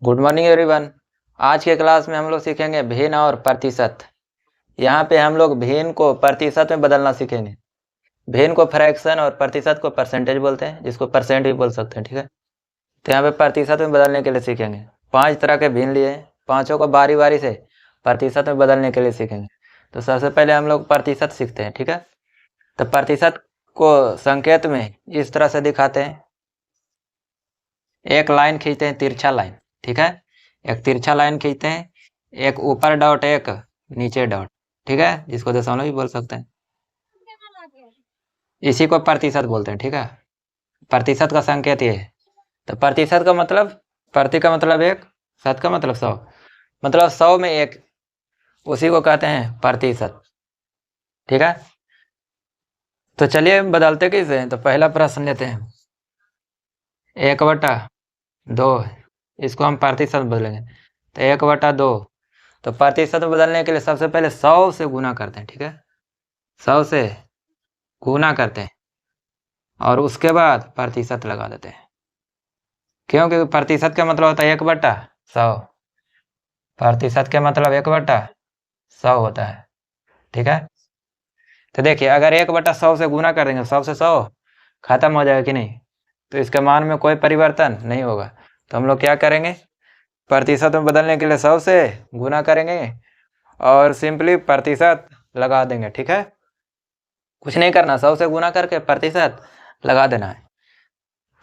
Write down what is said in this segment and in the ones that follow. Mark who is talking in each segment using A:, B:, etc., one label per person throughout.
A: Good morning everyone. आज के class में हम लोग सीखेंगे भिन्न और प्रतिशत। यहाँ पे हम लोग भिन्न को प्रतिशत में बदलना सीखेंगे। भिन्न को फ्रैक्शन और प्रतिशत को परसेंटेज बोलते हैं, जिसको परसेंट भी बोल सकते हैं, ठीक है। तो यहाँ पे प्रतिशत में बदलने के लिए सीखेंगे। 5 तरह के भिन्न लिए हैं, पांचों को बारी बारी से प्रतिशत में बदलने के लिए सीखेंगे। तो सबसे पहले हम लोग प्रतिशत सीखते हैं, ठीक है। तो प्रतिशत को संकेत में इस तरह से दिखाते हैं। एक लाइन खींचते हैं, तिरछा लाइन, ठीक है। एक तिरछा लाइन खींचते हैं, एक ऊपर डॉट एक नीचे डॉट, ठीक है, जिसको दशमलव भी बोल सकते हैं। इसी को प्रतिशत बोलते हैं, ठीक है। प्रतिशत का संकेत ये है। तो प्रतिशत का मतलब, प्रति का मतलब एक, शत का मतलब 100, मतलब 100 में एक, उसी को कहते हैं प्रतिशत, ठीक है। तो चलिए बदलते कैसे हैं। तो पहला प्रश्न लेते हैं, 1/2, इसको हम प्रतिशत बदलेंगे। तो 1/2, तो प्रतिशत में बदलने के लिए सबसे पहले 100 से गुना करते हैं, ठीक है। 100 से गुना करते हैं और उसके बाद प्रतिशत लगा देते हैं। क्योंकि प्रतिशत का मतलब होता है 1/100, प्रतिशत का मतलब 1/100 होता है, ठीक है। तो देखिए, अगर 1/100 से गुना कर देंगे, 100 से 100 खत्म हो जाएगा कि नहीं, तो इसके मान में कोई परिवर्तन नहीं होगा। तो हम लोग क्या करेंगे, प्रतिशत में बदलने के लिए 100 से गुना करेंगे और सिंपली प्रतिशत लगा देंगे, ठीक है। कुछ नहीं करना, 100 से गुना करके प्रतिशत लगा देना है।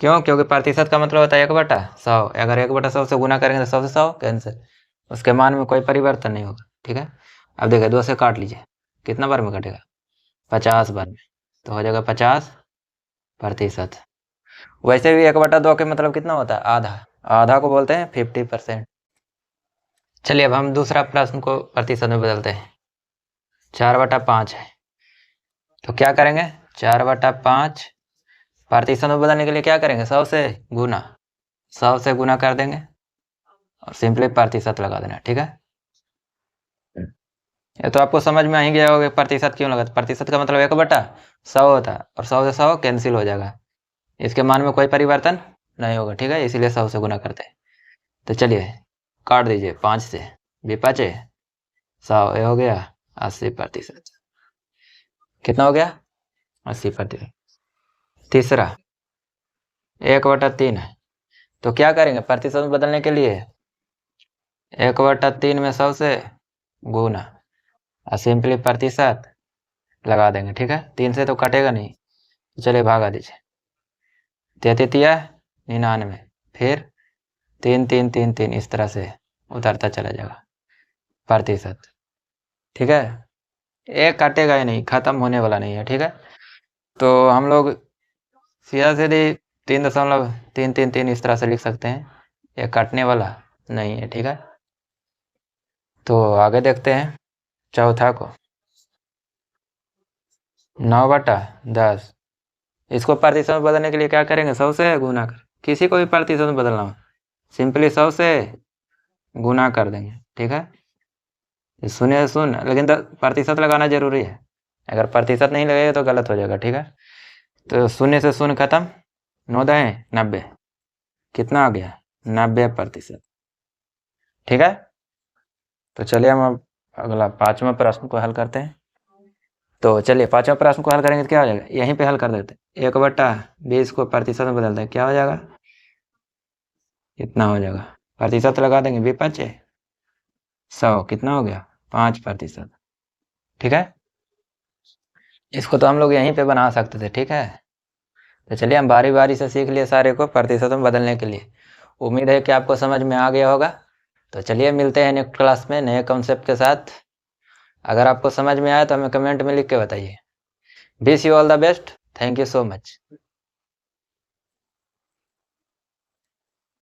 A: क्यों? क्योंकि प्रतिशत का मतलब होता है 1/100। अगर 1/100 से गुना करेंगे तो 100 से 100 कैंसिल, उसके मान में कोई परिवर्तन नहीं होगा, ठीक है। अब देखिए, 2 से काट लीजिए, कितना बार में कटेगा, 50 बार में, तो हो जाएगा 50%। वैसे भी 1/2 के मतलब कितना होता है, आधा, आधा को बोलते हैं 50%। चलिए अब हम दूसरा प्रश्न को प्रतिशत में बदलते हैं। 4/5 है, तो क्या करेंगे, 4/5 प्रतिशत में बदलने के लिए क्या करेंगे, 100 से गुना, 100 से गुना कर देंगे और सिंपली प्रतिशत लगा देना, ठीक है। ये तो आपको समझ में आ ही गया होगा प्रतिशत क्यों लगा। प्रतिशत का मतलब 1/100 होता है और 100 से 100 कैंसिल हो जाएगा, इसके मान में कोई परिवर्तन नहीं होगा, ठीक है, इसीलिए 100 से गुना करते हैं। तो चलिए काट दीजिए, 5 से भी 5 100, ये हो गया 80%। कितना हो गया, 80%। तीसरा 1/3 है, तो क्या करेंगे, प्रतिशत में बदलने के लिए 1/3 में 100 से गुना और सिंपली प्रतिशत लगा देंगे, ठीक है। 3 से तो कटेगा नहीं, तो चलिए भागा दीजिए, 33×99, फिर 3 3 3 3, इस तरह से उतरता चला जाएगा प्रतिशत, ठीक है। एक काटेगा ही नहीं, खत्म होने वाला नहीं है, ठीक है। तो हम लोग सीधा सीधी 3.333 इस तरह से लिख सकते हैं, ये काटने वाला नहीं है, ठीक है। तो आगे देखते हैं चौथा को, 9/10, इसको प्रतिशत में बदलने के लिए क्या करेंगे, 100 से गुना कर, किसी को भी प्रतिशत में बदलना हो सिंपली 100 से गुना कर देंगे, ठीक है। शून्य शून्य, लेकिन प्रतिशत लगाना जरूरी है, अगर प्रतिशत नहीं लगेगा तो गलत हो जाएगा, ठीक है। तो शून्य से शून्य खत्म, 9×10=90, कितना आ गया, 90%, ठीक है। तो चलिए हम अब अगला 5वां प्रश्न को हल करते हैं। तो चलिए 5वां प्रश्न को हल करेंगे तो क्या हो जाएगा, यहीं पे हल कर देते हैं। 1/20 को प्रतिशत में बदलते हैं, क्या हो जाएगा, कितना हो जाएगा, प्रतिशत लगा देंगे, 2×5=100, कितना हो गया, 5%, ठीक है। इसको तो हम लोग यहीं पे बना सकते थे, ठीक है। तो चलिए हम बारी बारी से सीख लिए सारे को प्रतिशत में बदलने के लिए। उम्मीद है कि आपको समझ में आ गया होगा। तो चलिए मिलते हैं नेक्स्ट क्लास में नए कॉन्सेप्ट के साथ। अगर आपको समझ में आया तो हमें कमेंट में लिख के बताइए। Wish you all the best, thank you so much.